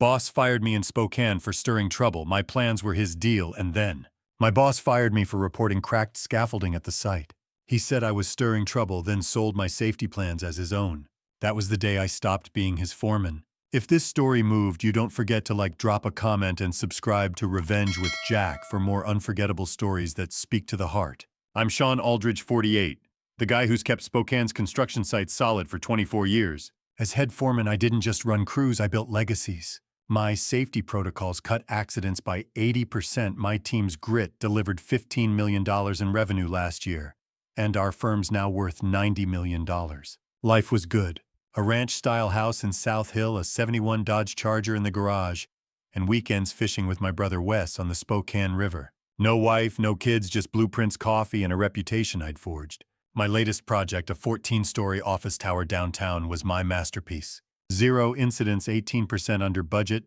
Boss fired me in Spokane for stirring trouble. My plans were his deal, and then my boss fired me for reporting cracked scaffolding at the site. He said I was stirring trouble, then sold my safety plans as his own. That was the day I stopped being his foreman. If this story moved you, don't forget to drop a comment and subscribe to Revenge with Jack for more unforgettable stories that speak to the heart. I'm Shawn Aldridge, 48, the guy who's kept Spokane's construction site solid for 24 years. As head foreman, I didn't just run crews, I built legacies. My safety protocols cut accidents by 80%. My team's grit delivered $15 million in revenue last year, and our firm's now worth $90 million. Life was good. A ranch-style house in South Hill, a '71 Dodge Charger in the garage, and weekends fishing with my brother Wes on the Spokane River. No wife, no kids, just blueprints, coffee, and a reputation I'd forged. My latest project, a 14-story office tower downtown, was my masterpiece. 0 incidents, 18% under budget,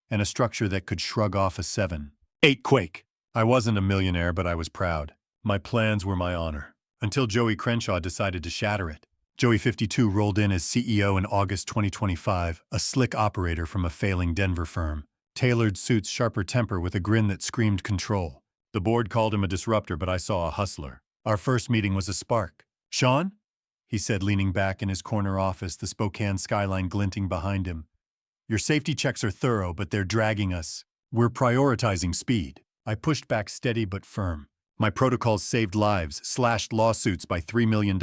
and a structure that could shrug off a 7.8 quake. I wasn't a millionaire, but I was proud. My plans were my honor, until Joey Crenshaw decided to shatter it. Joey, 52, rolled in as CEO in August 2025, a slick operator from a failing Denver firm. Tailored suits, sharper temper with a grin that screamed control. The board called him a disruptor, but I saw a hustler. Our first meeting was a spark. "Shawn?" he said, leaning back in his corner office, the Spokane skyline glinting behind him. "Your safety checks are thorough, but they're dragging us. We're prioritizing speed." I pushed back, steady but firm. My protocols saved lives, slashed lawsuits by $3 million.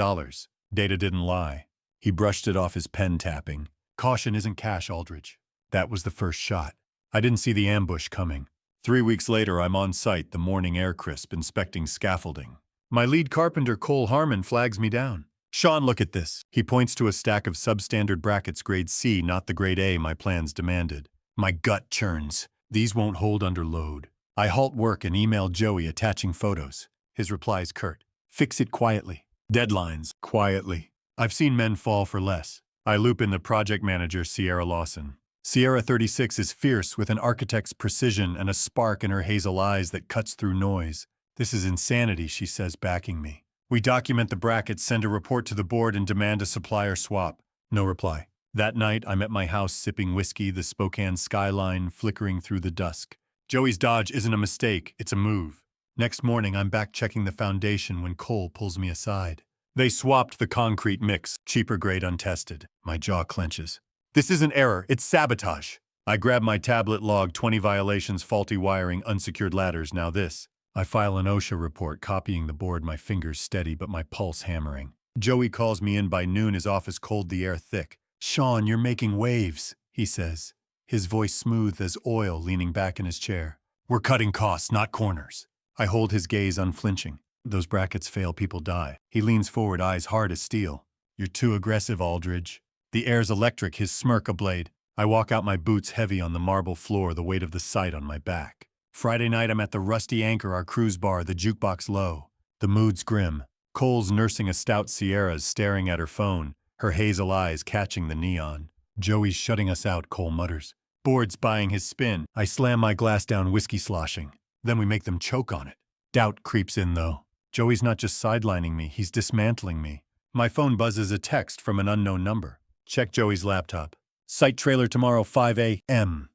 Data didn't lie. He brushed it off, his pen tapping. "Caution isn't cash, Aldridge." That was the first shot. I didn't see the ambush coming. 3 weeks later, I'm on site, the morning air crisp, inspecting scaffolding. My lead carpenter, Cole Harmon, flags me down. "Shawn, look at this." He points to a stack of substandard brackets, grade C, not the grade A my plans demanded. My gut churns. These won't hold under load. I halt work and email Joey, attaching photos. His reply is curt. "Fix it quietly." Deadlines, quietly. I've seen men fall for less. I loop in the project manager, Sierra Lawson. Sierra, 36, is fierce with an architect's precision and a spark in her hazel eyes that cuts through noise. "This is insanity," she says, backing me. We document the brackets, send a report to the board, and demand a supplier swap. No reply. That night, I'm at my house sipping whiskey, the Spokane skyline flickering through the dusk. Joey's dodge isn't a mistake, it's a move. Next morning, I'm back checking the foundation when Cole pulls me aside. They swapped the concrete mix, cheaper grade, untested. My jaw clenches. "This isn't error, it's sabotage." I grab my tablet log, 20 violations, faulty wiring, unsecured ladders, now this. I file an OSHA report, copying the board, my fingers steady but my pulse hammering. Joey calls me in by noon, his office cold, the air thick. "Shawn, you're making waves," he says, his voice smooth as oil, leaning back in his chair. "We're cutting costs, not corners." I hold his gaze, unflinching. "Those brackets fail, people die." He leans forward, eyes hard as steel. "You're too aggressive, Aldridge." The air's electric, his smirk a blade. I walk out, my boots heavy on the marble floor, the weight of the site on my back. Friday night, I'm at the Rusty Anchor, our cruise bar, the jukebox low. The mood's grim. Cole's nursing a stout, Sierra's staring at her phone, her hazel eyes catching the neon. "Joey's shutting us out," Cole mutters. "Board's buying his spin." I slam my glass down, whiskey sloshing. Then we make them choke on it. Doubt creeps in, though. Joey's not just sidelining me, he's dismantling me. My phone buzzes, a text from an unknown number. Check Joey's laptop. "Site trailer tomorrow, 5 a.m.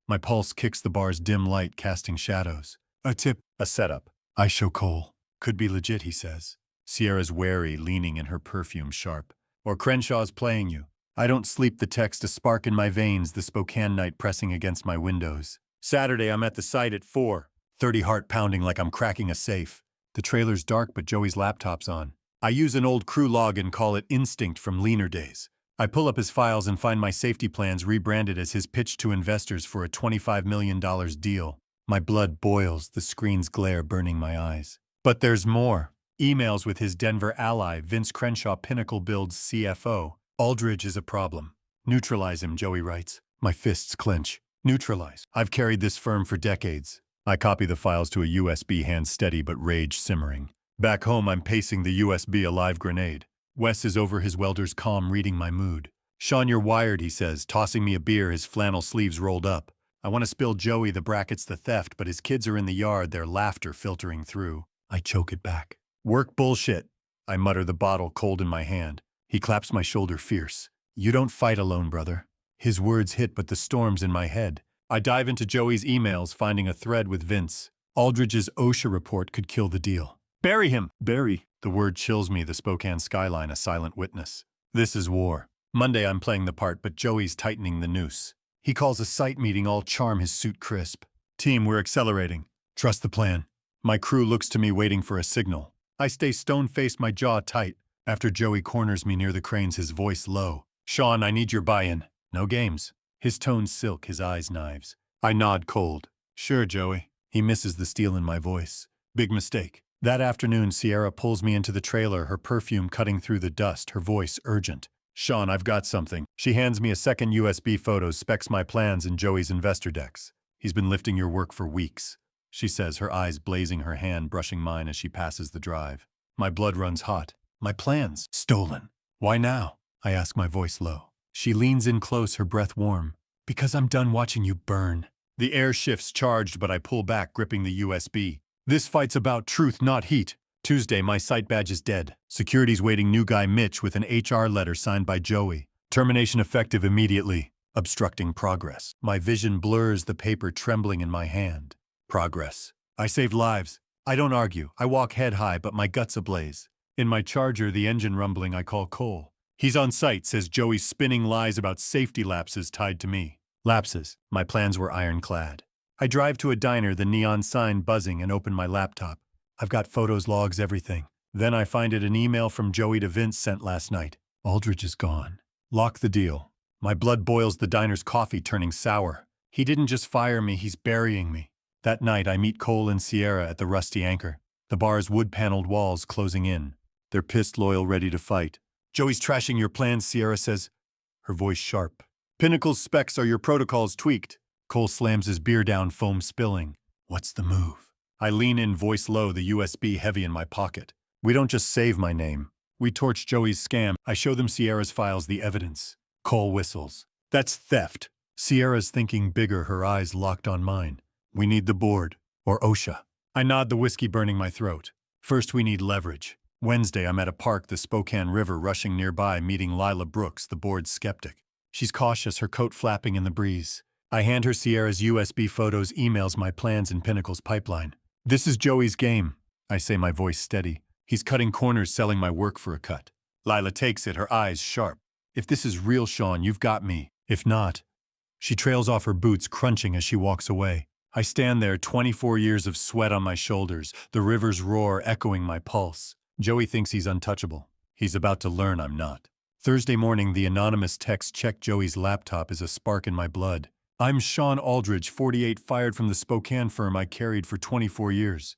My pulse kicks, the bar's dim light casting shadows. "A tip." A setup. I show Cole. "Could be legit," he says. Sierra's wary, leaning in her perfume sharp. "Or Crenshaw's playing you." I don't sleep, the text a spark in my veins, the Spokane night pressing against my windows. Saturday, I'm at the site at 4:30, heart pounding like I'm cracking a safe. The trailer's dark, but Joey's laptop's on. I use an old crew log and call it instinct from leaner days. I pull up his files and find my safety plans rebranded as his pitch to investors for a $25 million deal. My blood boils, the screen's glare burning my eyes. But there's more. Emails with his Denver ally, Vince Crenshaw, Pinnacle Build's CFO. "Aldridge is a problem. Neutralize him," Joey writes. My fists clench. Neutralize. I've carried this firm for decades. I copy the files to a USB, hand steady but rage simmering. Back home, I'm pacing the USB, a live grenade. Wes is over his welder's calm, reading my mood. "Shawn, you're wired," he says, tossing me a beer, his flannel sleeves rolled up. I want to spill Joey, the brackets, the theft, but his kids are in the yard, their laughter filtering through. I choke it back. "Work bullshit," I mutter, the bottle cold in my hand. He claps my shoulder fierce. "You don't fight alone, brother." His words hit but the storm's in my head. I dive into Joey's emails, finding a thread with Vince. Aldridge's OSHA report could kill the deal. Bury him! Bury! The word chills me, the Spokane skyline a silent witness. This is war. Monday I'm playing the part, but Joey's tightening the noose. He calls a site meeting, all charm, his suit crisp. Team, we're accelerating. Trust the plan. My crew looks to me waiting for a signal. I stay stone-faced, my jaw tight. After Joey corners me near the cranes, his voice low. Shawn, I need your buy-in. No games. His tone silk, his eyes knives. I nod cold. Sure, Joey. He misses the steel in my voice. Big mistake. That afternoon, Sierra pulls me into the trailer, her perfume cutting through the dust, her voice urgent. Shawn, I've got something. She hands me a second USB photo, specs my plans and Joey's investor decks. He's been lifting your work for weeks, she says, her eyes blazing, her hand brushing mine as she passes the drive. My blood runs hot. My plans stolen. Why now? I ask, my voice low. She leans in close, her breath warm. Because I'm done watching you burn. The air shifts, charged, but I pull back, gripping the USB. This fight's about truth, not heat. Tuesday, my site badge is dead. Security's waiting, new guy Mitch with an HR letter signed by Joey. Termination effective immediately. Obstructing progress. My vision blurs, the paper trembling in my hand. Progress. I saved lives. I don't argue. I walk head high, but my guts ablaze. In my Charger, the engine rumbling, I call Cole. He's on site, says Joey, spinning lies about safety lapses tied to me. Lapses. My plans were ironclad. I drive to a diner, the neon sign buzzing, and open my laptop. I've got photos, logs, everything. Then I find it, an email from Joey to Vince sent last night. Aldridge is gone. Lock the deal. My blood boils, the diner's coffee turning sour. He didn't just fire me, he's burying me. That night I meet Cole and Sierra at the Rusty Anchor. The bar's wood-paneled walls closing in. They're pissed, loyal, ready to fight. Joey's trashing your plans, Sierra says, her voice sharp. Pinnacle's specs are your protocols tweaked. Cole slams his beer down, foam spilling. What's the move? I lean in, voice low, the USB heavy in my pocket. We don't just save my name. We torch Joey's scam. I show them Sierra's files, the evidence. Cole whistles. That's theft. Sierra's thinking bigger, her eyes locked on mine. We need the board. Or OSHA. I nod, the whiskey burning my throat. First we need leverage. Wednesday I'm at a park, the Spokane River rushing nearby, meeting Lila Brooks, the board's skeptic. She's cautious, her coat flapping in the breeze. I hand her Sierra's USB photos, emails, my plans in Pinnacle's pipeline. This is Joey's game, I say, my voice steady. He's cutting corners, selling my work for a cut. Lila takes it, her eyes sharp. If this is real, Shawn, you've got me. If not. She trails off, her boots crunching as she walks away. I stand there, 24 years of sweat on my shoulders, the river's roar echoing my pulse. Joey thinks he's untouchable. He's about to learn I'm not. Thursday morning, the anonymous text check Joey's laptop is a spark in my blood. I'm Shawn Aldridge, 48, fired from the Spokane firm I carried for 24 years.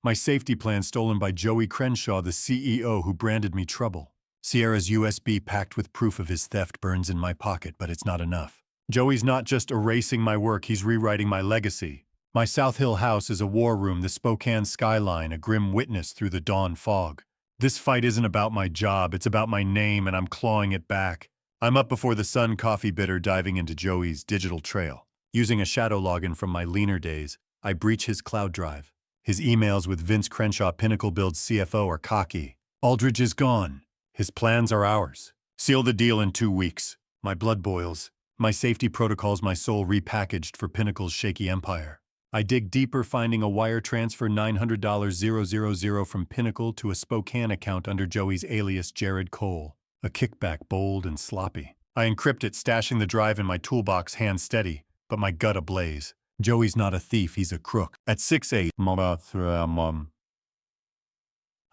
My safety plan stolen by Joey Crenshaw, the CEO who branded me trouble. Sierra's USB packed with proof of his theft burns in my pocket, but it's not enough. Joey's not just erasing my work, he's rewriting my legacy. My South Hill house is a war room, the Spokane skyline, a grim witness through the dawn fog. This fight isn't about my job, it's about my name, and I'm clawing it back. I'm up before the sun, coffee bitter, diving into Joey's digital trail. Using a shadow login from my leaner days, I breach his cloud drive. His emails with Vince Crenshaw, Pinnacle Build's CFO, are cocky. Aldridge is gone. His plans are ours. Seal the deal in 2 weeks. My blood boils. My safety protocols, my soul repackaged for Pinnacle's shaky empire. I dig deeper, finding a wire transfer $900,000 from Pinnacle to a Spokane account under Joey's alias Jared Cole. A kickback, bold and sloppy. I encrypt it, stashing the drive in my toolbox, hand steady, but my gut ablaze. Joey's not a thief, he's a crook. At 6:08,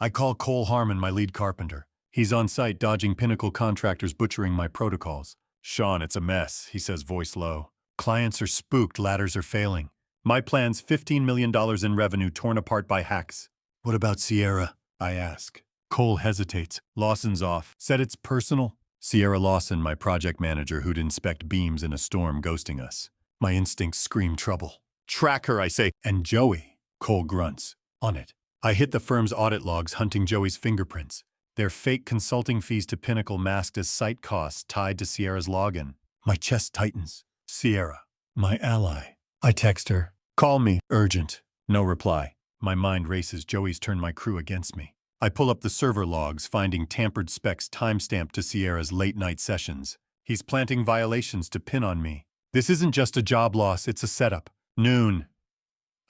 I call Cole Harmon, my lead carpenter. He's on site, dodging Pinnacle contractors butchering my protocols. Shawn, it's a mess, he says, voice low. Clients are spooked, ladders are failing. My plan's $15 million in revenue torn apart by hacks. What about Sierra? I ask. Cole hesitates. Lawson's off. Said it's personal. Sierra Lawson, my project manager who'd inspect beams in a storm, ghosting us. My instincts scream trouble. Track her, I say. And Joey. Cole grunts. On it. I hit the firm's audit logs, hunting Joey's fingerprints. Their fake consulting fees to Pinnacle masked as site costs tied to Sierra's login. My chest tightens. Sierra. My ally. I text her. Call me. Urgent. No reply. My mind races. Joey's turned my crew against me. I pull up the server logs, finding tampered specs timestamped to Sierra's late-night sessions. He's planting violations to pin on me. This isn't just a job loss, it's a setup. Noon.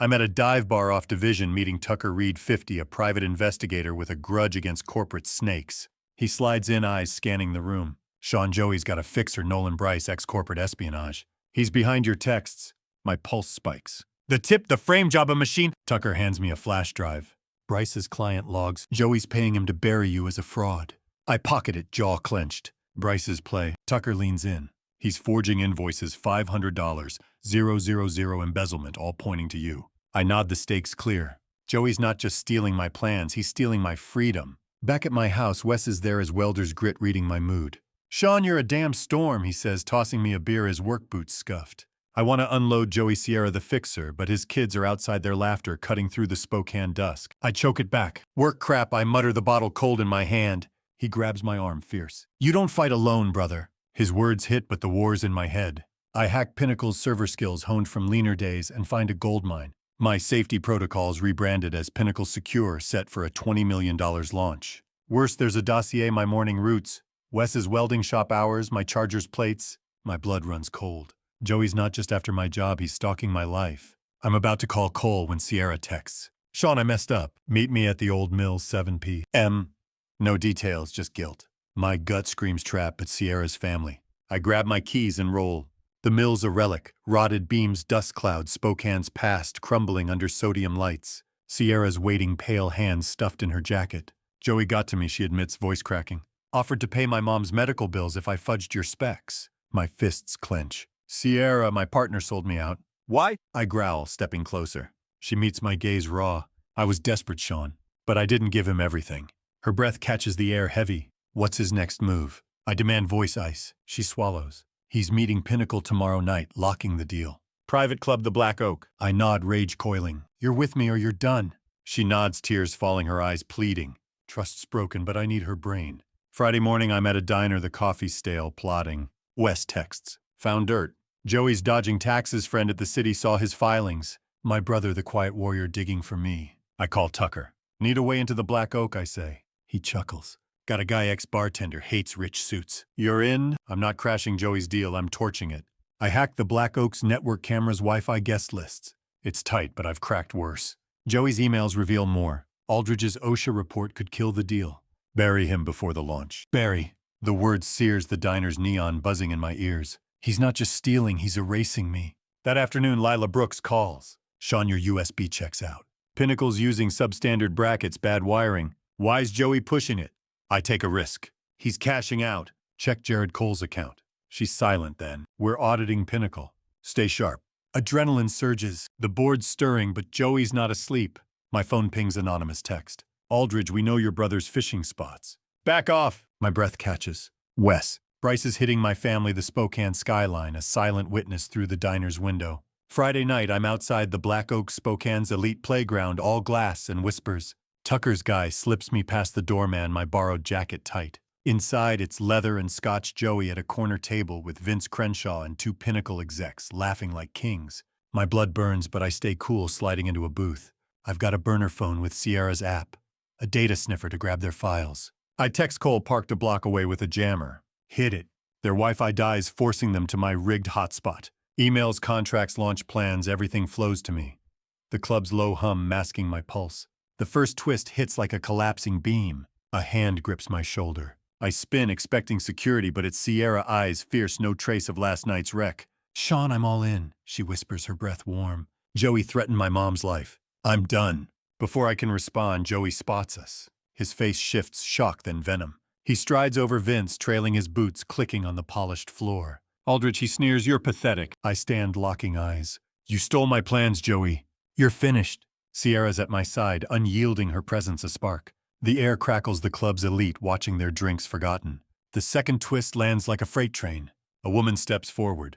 I'm at a dive bar off Division meeting Tucker Reed 50, a private investigator with a grudge against corporate snakes. He slides in, eyes scanning the room. Shawn, Joey's got a fixer, Nolan Bryce, ex-corporate espionage. He's behind your texts. My pulse spikes. The tip, the frame job, a machine. Tucker hands me a flash drive. Bryce's client logs. Joey's paying him to bury you as a fraud. I pocket it, jaw clenched. Bryce's play. Tucker leans in. He's forging invoices, $500, 000 embezzlement, all pointing to you. I nod, the stakes clear. Joey's not just stealing my plans, he's stealing my freedom. Back at my house, Wes is there as welder's grit reading my mood. Shawn, you're a damn storm, he says, tossing me a beer, his work boots scuffed. I want to unload Joey Sierra the fixer, but his kids are outside, their laughter cutting through the Spokane dusk. I choke it back. Work crap, I mutter, the bottle cold in my hand. He grabs my arm, fierce. You don't fight alone, brother. His words hit, but the war's in my head. I hack Pinnacle's server skills honed from leaner days and find a gold mine. My safety protocols rebranded as Pinnacle Secure, set for a $20 million launch. Worse, there's a dossier, my morning routes, Wes's welding shop hours, my charger's plates. My blood runs cold. Joey's not just after my job, he's stalking my life. I'm about to call Cole when Sierra texts. Shawn, I messed up. Meet me at the old mill, 7 p.m. No details, just guilt. My gut screams trap, but Sierra's family. I grab my keys and roll. The mill's a relic, rotted beams, dust clouds, Spokane's past, crumbling under sodium lights. Sierra's waiting, pale hands stuffed in her jacket. Joey got to me, she admits, voice cracking. Offered to pay my mom's medical bills if I fudged your specs. My fists clench. Sierra, my partner, sold me out. Why? I growl, stepping closer. She meets my gaze raw. I was desperate, Shawn, but I didn't give him everything. Her breath catches the air heavy. What's his next move? I demand voice ice. She swallows. He's meeting Pinnacle tomorrow night, locking the deal. Private club, the Black Oak. I nod, rage coiling. You're with me or you're done. She nods, tears falling, her eyes pleading. Trust's broken, but I need her brain. Friday morning, I'm at a diner, the coffee stale, plotting. Wes texts. Found dirt. Joey's dodging taxes friend at the city saw his filings. My brother, the quiet warrior, digging for me. I call Tucker. Need a way into the Black Oak, I say. He chuckles. Got a guy, ex-bartender, hates rich suits. You're in? I'm not crashing Joey's deal, I'm torching it. I hacked the Black Oak's network cameras, Wi-Fi guest lists. It's tight, but I've cracked worse. Joey's emails reveal more. Aldridge's OSHA report could kill the deal. Bury him before the launch. Bury. The word sears the diner's neon, buzzing in my ears. He's not just stealing, he's erasing me. That afternoon, Lila Brooks calls. Shawn, your USB checks out. Pinnacle's using substandard brackets, bad wiring. Why's Joey pushing it? I take a risk. He's cashing out. Check Jared Cole's account. She's silent then. We're auditing Pinnacle. Stay sharp. Adrenaline surges. The board's stirring, but Joey's not asleep. My phone pings anonymous text. Aldridge, we know your brother's fishing spots. Back off! My breath catches. Wes. Bryce is hitting my family, the Spokane skyline, a silent witness through the diner's window. Friday night, I'm outside the Black Oak Spokane's elite playground, all glass, and whispers. Tucker's guy slips me past the doorman, my borrowed jacket tight. Inside, it's leather and Scotch Joey at a corner table with Vince Crenshaw and 2 Pinnacle execs, laughing like kings. My blood burns, but I stay cool, sliding into a booth. I've got a burner phone with Sierra's app, a data sniffer to grab their files. I text Cole, parked a block away, with a jammer. Hit it. Their Wi-Fi dies, forcing them to my rigged hotspot. Emails, contracts, launch plans, everything flows to me. The club's low hum masking my pulse. The first twist hits like a collapsing beam. A hand grips my shoulder. I spin, expecting security, but it's Sierra, eyes fierce, no trace of last night's wreck. Shawn, I'm all in, she whispers, her breath warm. Joey threatened my mom's life. I'm done. Before I can respond, Joey spots us. His face shifts, shock then venom. He strides over Vince, trailing his boots clicking on the polished floor. Aldridge, he sneers, you're pathetic. I stand, locking eyes. You stole my plans, Joey. You're finished. Sierra's at my side, unyielding, her presence a spark. The air crackles, the club's elite, watching their drinks forgotten. The second twist lands like a freight train. A woman steps forward.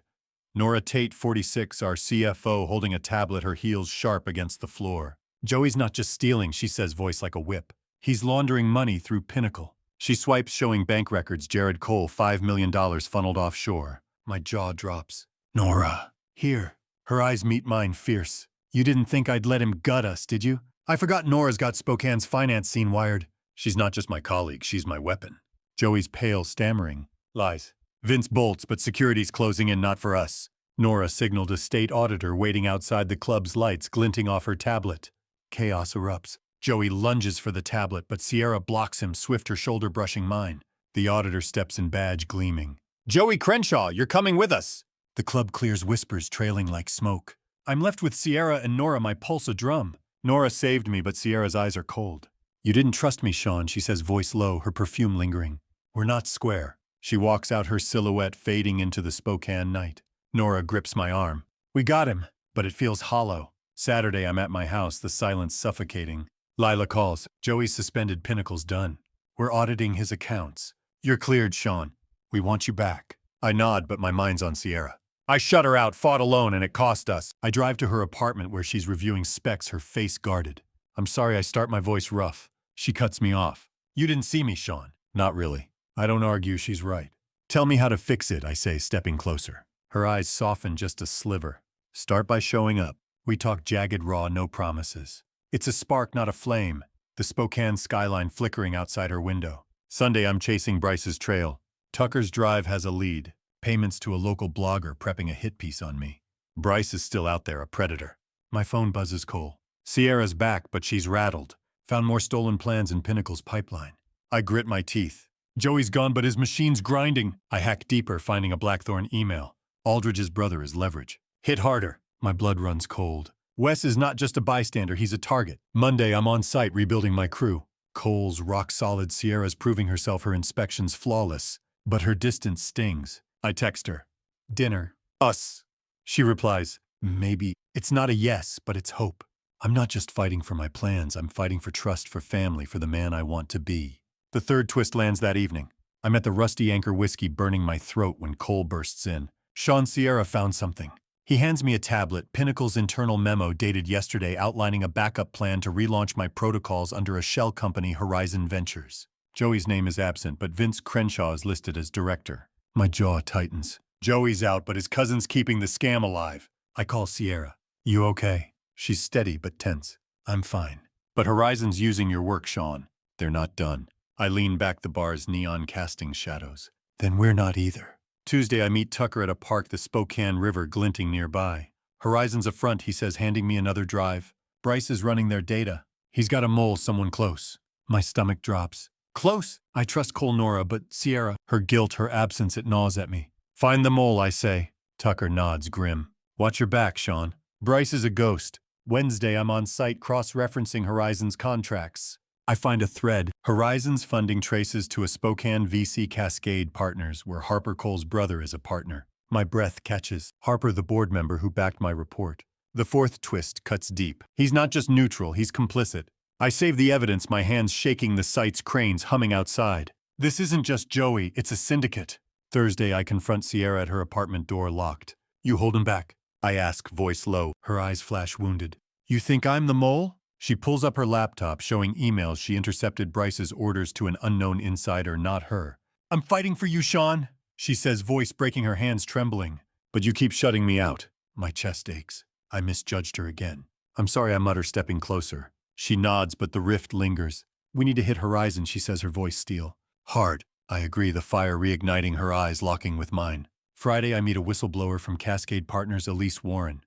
Nora Tate, 46, our CFO, holding a tablet, her heels sharp against the floor. Joey's not just stealing, she says, voice like a whip. He's laundering money through Pinnacle. She swipes, showing bank records, Jared Cole, $5 million funneled offshore. My jaw drops. Nora. Here. Her eyes meet mine, fierce. You didn't think I'd let him gut us, did you? I forgot Nora's got Spokane's finance scene wired. She's not just my colleague, she's my weapon. Joey's pale, stammering. Lies. Vince bolts, but security's closing in, not for us. Nora signaled a state auditor waiting outside the club's lights glinting off her tablet. Chaos erupts. Joey lunges for the tablet, but Sierra blocks him, swift her shoulder brushing mine. The auditor steps in, badge gleaming. "Joey Crenshaw, you're coming with us!" The club clears, whispers trailing like smoke. I'm left with Sierra and Nora, my pulse a drum. Nora saved me, but Sierra's eyes are cold. "You didn't trust me, Shawn," she says, voice low, her perfume lingering. "We're not square." She walks out, her silhouette fading into the Spokane night. Nora grips my arm. "We got him, but it feels hollow." Saturday, I'm at my house, the silence suffocating. Lila calls. "Joey's suspended Pinnacle's done. We're auditing his accounts. You're cleared, Shawn. We want you back." I nod, but my mind's on Sierra. I shut her out, fought alone, and it cost us. I drive to her apartment where she's reviewing specs, her face guarded. "I'm sorry I start my voice rough." She cuts me off. "You didn't see me, Shawn." "Not really." I don't argue, she's right. "Tell me how to fix it," I say, stepping closer. Her eyes soften just a sliver. "Start by showing up." We talk jagged raw, no promises. It's a spark, not a flame. The Spokane skyline flickering outside her window. Sunday, I'm chasing Bryce's trail. Tucker's drive has a lead. Payments to a local blogger prepping a hit piece on me. Bryce is still out there, a predator. My phone buzzes Cole. Sierra's back, but she's rattled. Found more stolen plans in Pinnacle's pipeline. I grit my teeth. Joey's gone, but his machine's grinding. I hack deeper, finding a Blackthorn email. Aldridge's brother is leverage. Hit harder. My blood runs cold. Wes is not just a bystander, he's a target. Monday, I'm on site rebuilding my crew. Cole's rock solid, Sierra's proving herself, her inspections flawless. But her distance stings. I text her. "Dinner. Us." She replies, "Maybe." It's not a yes, but it's hope. I'm not just fighting for my plans, I'm fighting for trust, for family, for the man I want to be. The third twist lands that evening. I'm at the Rusty Anchor whiskey burning my throat when Cole bursts in. "Shawn, Sierra found something." He hands me a tablet, Pinnacle's internal memo dated yesterday outlining a backup plan to relaunch my protocols under a shell company, Horizon Ventures. Joey's name is absent, but Vince Crenshaw is listed as director. My jaw tightens. Joey's out, but his cousin's keeping the scam alive. I call Sierra. "You okay?" She's steady but tense. "I'm fine." "But Horizon's using your work, Shawn. They're not done." I lean back, the bar's neon casting shadows. "Then we're not either." Tuesday, I meet Tucker at a park, the Spokane River glinting nearby. "Horizon's a front," he says, handing me another drive. "Bryce is running their data. He's got to mole someone close." My stomach drops. "Close?" I trust Cole, Nora, but Sierra, her guilt, her absence, it gnaws at me. "Find the mole," I say. Tucker nods, grim. "Watch your back, Shawn. Bryce is a ghost." Wednesday, I'm on site cross-referencing Horizon's contracts. I find a thread. Horizon's funding traces to a Spokane VC Cascade Partners, where Harper, Cole's brother, is a partner. My breath catches. Harper, the board member who backed my report. The fourth twist cuts deep. He's not just neutral, he's complicit. I save the evidence, my hands shaking, the site's cranes humming outside. This isn't just Joey, it's a syndicate. Thursday, I confront Sierra at her apartment door, locked. "You hold him back," I ask, voice low. Her eyes flash wounded. "You think I'm the mole?" She pulls up her laptop, showing emails she intercepted, Bryce's orders to an unknown insider, not her. "I'm fighting for you, Shawn," she says, voice breaking, her hands trembling. "But you keep shutting me out." My chest aches. I misjudged her again. "I'm sorry," I mutter, stepping closer. She nods, but the rift lingers. "We need to hit Horizon," she says, her voice steel. "Hard." I agree, the fire reigniting, her eyes locking with mine. Friday, I meet a whistleblower from Cascade Partners, Elise Warren.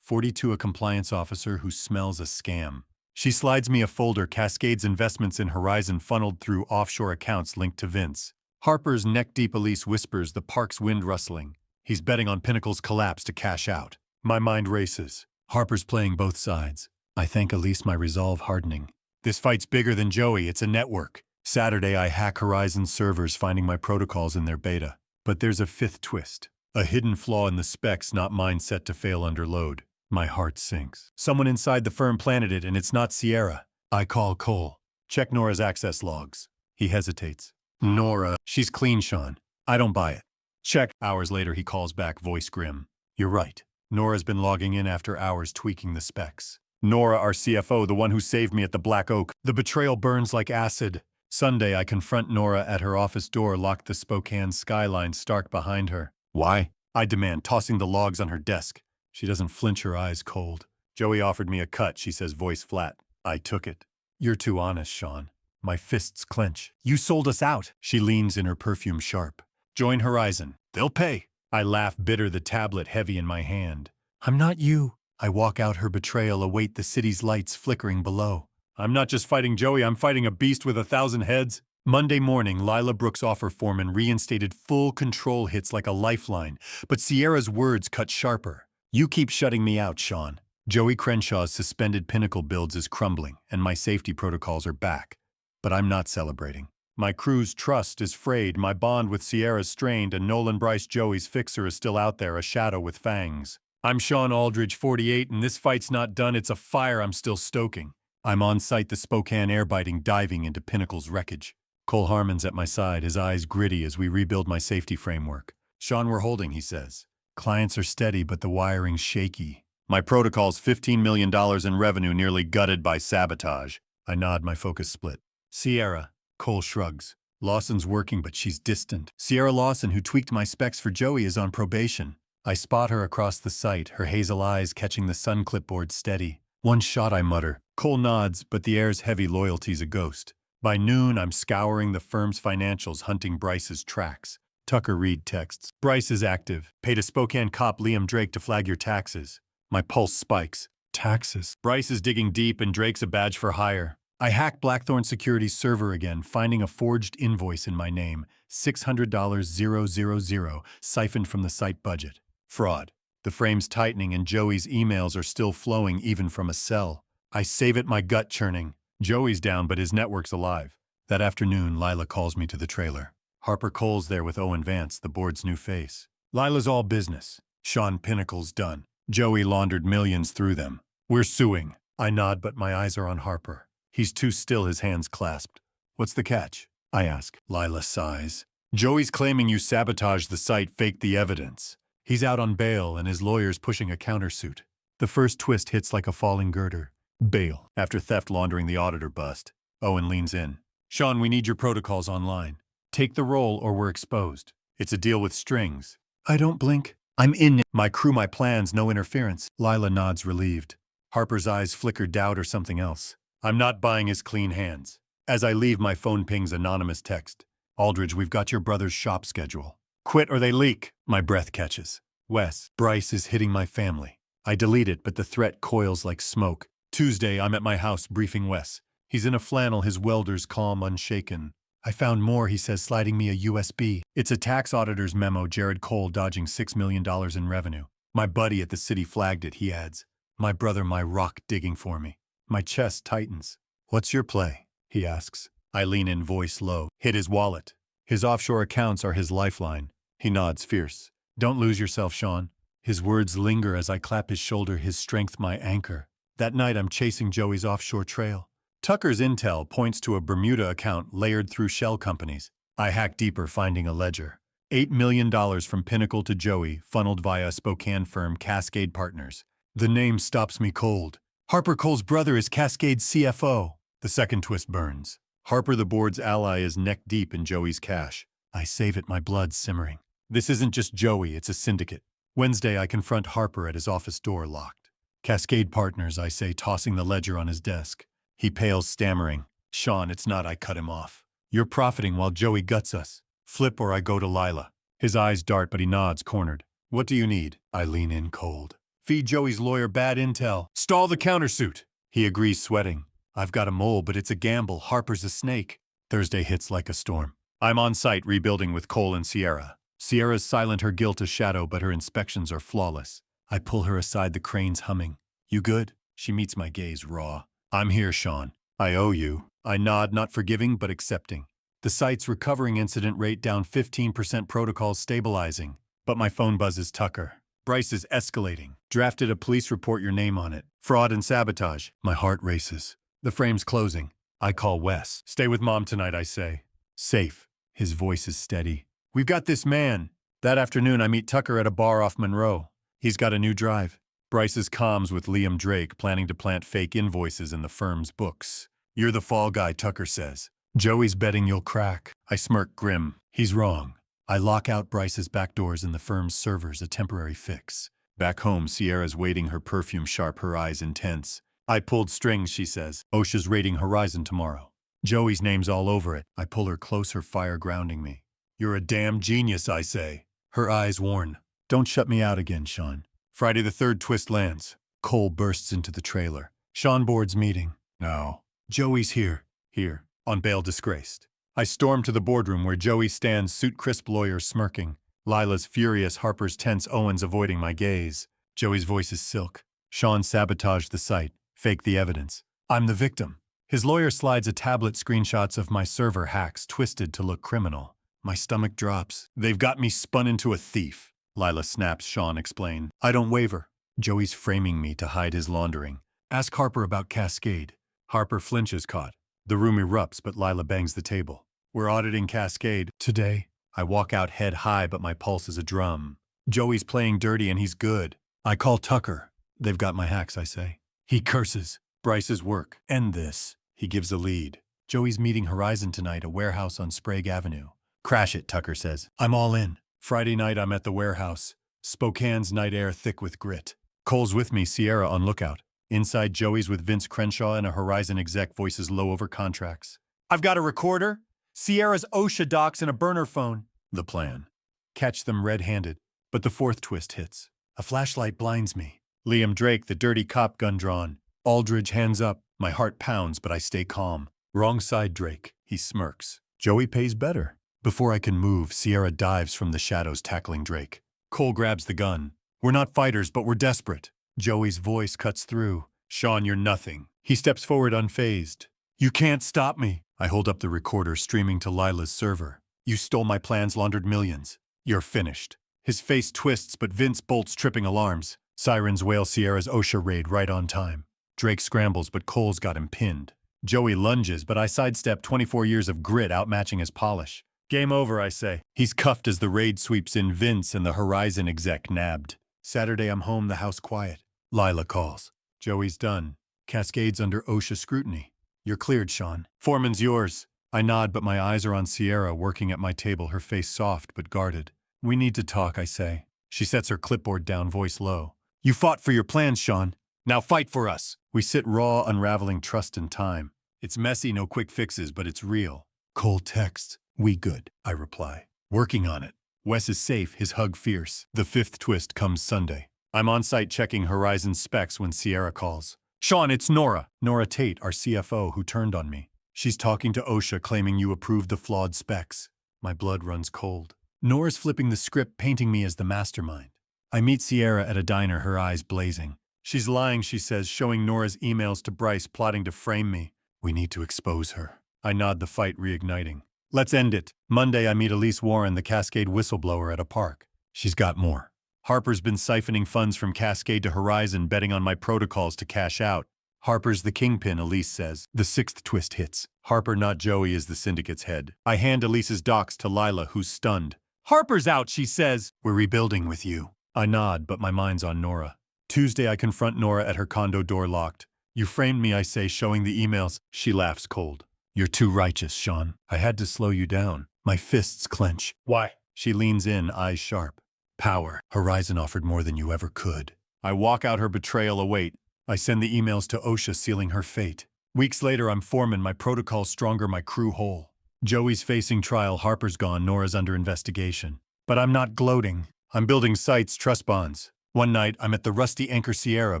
42, a compliance officer who smells a scam. She slides me a folder, Cascade's investments in Horizon funneled through offshore accounts linked to Vince. Harper's neck-deep. Elise whispers, the park's wind rustling. He's betting on Pinnacle's collapse to cash out. My mind races. Harper's playing both sides. I thank Elise, my resolve hardening. This fight's bigger than Joey, it's a network. Saturday, I hack Horizon's servers, finding my protocols in their beta. But there's a fifth twist. A hidden flaw in the specs, not mine, set to fail under load. My heart sinks. Someone inside the firm planted it, and it's not Sierra. I call Cole. "Check Nora's access logs." He hesitates. "Nora, she's clean, Shawn. I don't buy it." "Check." Hours later, he calls back, voice grim. "You're right. Nora's been logging in after hours, tweaking the specs." Nora, our CFO, the one who saved me at the Black Oak. The betrayal burns like acid. Sunday, I confront Nora at her office door, locked, the Spokane skyline stark behind her. "Why?" I demand, tossing the logs on her desk. She doesn't flinch, her eyes cold. "Joey offered me a cut," she says, voice flat. I took it. "You're too honest, Shawn." My fists clench. "You sold us out." She leans in, her perfume sharp. Join Horizon. They'll pay. I laugh bitter, the tablet heavy in my hand. I'm not you. I walk out, her betrayal await, the city's lights flickering below. I'm not just fighting Joey, I'm fighting a beast with 1,000 heads. Monday morning, Lila Brooks' offer foreman reinstated. Full control hits like a lifeline, but Sierra's words cut sharper. You keep shutting me out, Shawn. Joey Crenshaw's suspended pinnacle builds is crumbling, and my safety protocols are back. But I'm not celebrating. My crew's trust is frayed, my bond with Sierra's strained, and Nolan Bryce, Joey's fixer, is still out there, a shadow with fangs. I'm Shawn Aldridge, 48, and this fight's not done. It's a fire I'm still stoking. I'm on site, the Spokane air-biting, diving into Pinnacle's wreckage. Cole Harmon's at my side, his eyes gritty as we rebuild my safety framework. Shawn, we're holding, he says. Clients are steady, but the wiring's shaky. My protocol's $15 million in revenue nearly gutted by sabotage. I nod, my focus split. Sierra. Cole shrugs. Lawson's working, but she's distant. Sierra Lawson, who tweaked my specs for Joey, is on probation. I spot her across the site, her hazel eyes catching the sun clipboard steady. One shot, I mutter. Cole nods, but the air's heavy, loyalty's a ghost. By noon, I'm scouring the firm's financials, hunting Bryce's tracks. Tucker Reed texts. Bryce is active. Paid a Spokane cop, Liam Drake, to flag your taxes. My pulse spikes. Taxes. Bryce is digging deep and Drake's a badge for hire. I hack Blackthorn Security's server again, finding a forged invoice in my name. $600,000, siphoned from the site budget. Fraud. The frame's tightening and Joey's emails are still flowing even from a cell. I save it, my gut churning. Joey's down, but his network's alive. That afternoon, Lila calls me to the trailer. Harper Cole's there with Owen Vance, the board's new face. Lila's all business. Shawn, Pinnacle's done. Joey laundered millions through them. We're suing. I nod, but my eyes are on Harper. He's too still, his hands clasped. What's the catch? I ask. Lila sighs. Joey's claiming you sabotaged the site, faked the evidence. He's out on bail and his lawyer's pushing a countersuit. The first twist hits like a falling girder. Bail. After theft, laundering, the auditor bust. Owen leans in. Shawn, we need your protocols online. Take the role or we're exposed. It's a deal with strings. I don't blink. I'm in. My crew, my plans, no interference. Lila nods, relieved. Harper's eyes flicker doubt or something else. I'm not buying his clean hands. As I leave, my phone pings anonymous text. Aldridge, we've got your brother's shop schedule. Quit or they leak. My breath catches. Wes, Bryce is hitting my family. I delete it, but the threat coils like smoke. Tuesday, I'm at my house briefing Wes. He's in a flannel, his welders calm, unshaken. I found more, he says, sliding me a USB. It's a tax auditor's memo, Jared Cole dodging $6 million in revenue. My buddy at the city flagged it, he adds. My brother, my rock, digging for me. My chest tightens. What's your play? He asks. I lean in, voice low. Hit his wallet. His offshore accounts are his lifeline. He nods, fierce. Don't lose yourself, Shawn. His words linger as I clap his shoulder, his strength my anchor. That night I'm chasing Joey's offshore trail. Tucker's intel points to a Bermuda account layered through shell companies. I hack deeper, finding a ledger. $8 million from Pinnacle to Joey, funneled via a Spokane firm, Cascade Partners. The name stops me cold. Harper Cole's brother is Cascade's CFO. The second twist burns. Harper, the board's ally, is neck deep in Joey's cash. I save it, my blood simmering. This isn't just Joey, it's a syndicate. Wednesday, I confront Harper at his office door, locked. Cascade Partners, I say, tossing the ledger on his desk. He pales, stammering. Shawn, it's not, I cut him off. You're profiting while Joey guts us. Flip or I go to Lila. His eyes dart, but he nods, cornered. What do you need? I lean in cold. Feed Joey's lawyer bad intel. Stall the countersuit. He agrees, sweating. I've got a mole, but it's a gamble. Harper's a snake. Thursday hits like a storm. I'm on site, rebuilding with Cole and Sierra. Sierra's silent, her guilt a shadow, but her inspections are flawless. I pull her aside, the cranes humming. You good? She meets my gaze, raw. I'm here, Shawn. I owe you. I nod, not forgiving, but accepting. The site's recovering, incident rate down 15%, protocols stabilizing. But my phone buzzes Tucker. Bryce is escalating. Drafted a police report, your name on it. Fraud and sabotage. My heart races. The frame's closing. I call Wes. Stay with Mom tonight, I say. Safe. His voice is steady. We've got this man. That afternoon, I meet Tucker at a bar off Monroe. He's got a new drive. Bryce's comms with Liam Drake, planning to plant fake invoices in the firm's books. You're the fall guy, Tucker says. Joey's betting you'll crack. I smirk grim. He's wrong. I lock out Bryce's backdoors in the firm's servers, a temporary fix. Back home, Sierra's waiting, her perfume sharp, her eyes intense. I pulled strings, she says. OSHA's raiding Horizon tomorrow. Joey's name's all over it. I pull her close, her fire grounding me. You're a damn genius, I say. Her eyes warn. Don't shut me out again, Shawn. Friday the third twist lands. Cole bursts into the trailer. Shawn boards meeting. No. Joey's here. Here. On bail disgraced. I storm to the boardroom where Joey stands, suit crisp lawyer smirking. Lila's furious, Harper's tense, Owen's avoiding my gaze. Joey's voice is silk. Shawn sabotaged the site. Fake the evidence. I'm the victim. His lawyer slides a tablet screenshots of my server hacks twisted to look criminal. My stomach drops. They've got me spun into a thief. Lila snaps, Shawn explain. I don't waver. Joey's framing me to hide his laundering. Ask Harper about Cascade. Harper flinches caught. The room erupts, but Lila bangs the table. We're auditing Cascade today. I walk out head high, but my pulse is a drum. Joey's playing dirty and he's good. I call Tucker. They've got my hacks, I say. He curses. Bryce's work. End this. He gives a lead. Joey's meeting Horizon tonight, a warehouse on Sprague Avenue. Crash it, Tucker says. I'm all in. Friday night, I'm at the warehouse. Spokane's night air thick with grit. Cole's with me, Sierra on lookout. Inside, Joey's with Vince Crenshaw and a Horizon exec, voices low over contracts. I've got a recorder, Sierra's OSHA docs, and a burner phone. The plan. Catch them red-handed. But the fourth twist hits. A flashlight blinds me. Liam Drake, the dirty cop, gun drawn. Aldridge, hands up. My heart pounds, but I stay calm. Wrong side, Drake. He smirks. Joey pays better. Before I can move, Sierra dives from the shadows, tackling Drake. Cole grabs the gun. We're not fighters, but we're desperate. Joey's voice cuts through. Shawn, you're nothing. He steps forward unfazed. You can't stop me. I hold up the recorder, streaming to Lila's server. You stole my plans, laundered millions. You're finished. His face twists, but Vince bolts, tripping alarms. Sirens wail Sierra's OSHA raid right on time. Drake scrambles, but Cole's got him pinned. Joey lunges, but I sidestep, 24 years of grit outmatching his polish. Game over, I say. He's cuffed as the raid sweeps in. Vince and the Horizon exec nabbed. Saturday, I'm home, the house quiet. Lila calls. Joey's done. Cascade's under OSHA scrutiny. You're cleared, Shawn. Foreman's yours. I nod, but my eyes are on Sierra, working at my table, her face soft but guarded. We need to talk, I say. She sets her clipboard down, voice low. You fought for your plans, Shawn. Now fight for us. We sit raw, unraveling trust and time. It's messy, no quick fixes, but it's real. Cole texts. We good, I reply. Working on it. Wes is safe, his hug fierce. The fifth twist comes Sunday. I'm on site checking Horizon specs when Sierra calls. Shawn, it's Nora. Nora Tate, our CFO, who turned on me. She's talking to OSHA, claiming you approved the flawed specs. My blood runs cold. Nora's flipping the script, painting me as the mastermind. I meet Sierra at a diner, her eyes blazing. She's lying, she says, showing Nora's emails to Bryce, plotting to frame me. We need to expose her. I nod, the fight reigniting. Let's end it. Monday, I meet Elise Warren, the Cascade whistleblower, at a park. She's got more. Harper's been siphoning funds from Cascade to Horizon, betting on my protocols to cash out. Harper's the kingpin, Elise says. The sixth twist hits. Harper, not Joey, is the syndicate's head. I hand Elise's docs to Lila, who's stunned. Harper's out, she says. We're rebuilding with you. I nod, but my mind's on Nora. Tuesday, I confront Nora at her condo, door locked. You framed me, I say, showing the emails. She laughs cold. You're too righteous, Shawn. I had to slow you down. My fists clench. Why? She leans in, eyes sharp. Power. Horizon offered more than you ever could. I walk out, her betrayal await. I send the emails to OSHA, sealing her fate. Weeks later, I'm foreman, my protocol's stronger, my crew whole. Joey's facing trial, Harper's gone, Nora's under investigation. But I'm not gloating. I'm building sites, trust bonds. One night, I'm at the rusty anchor, Sierra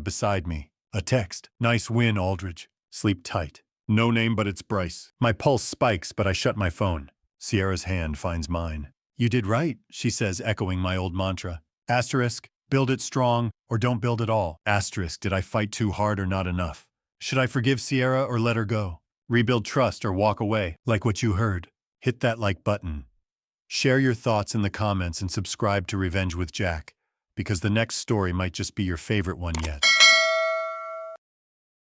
beside me. A text. Nice win, Aldridge. Sleep tight. No name, but it's Bryce. My pulse spikes, but I shut my phone. Sierra's hand finds mine. You did right, she says, echoing my old mantra. Asterisk, build it strong, or don't build at all. Asterisk, did I fight too hard or not enough? Should I forgive Sierra or let her go? Rebuild trust or walk away, like what you heard? Hit that like button. Share your thoughts in the comments and subscribe to Revenge with Jack, because the next story might just be your favorite one yet.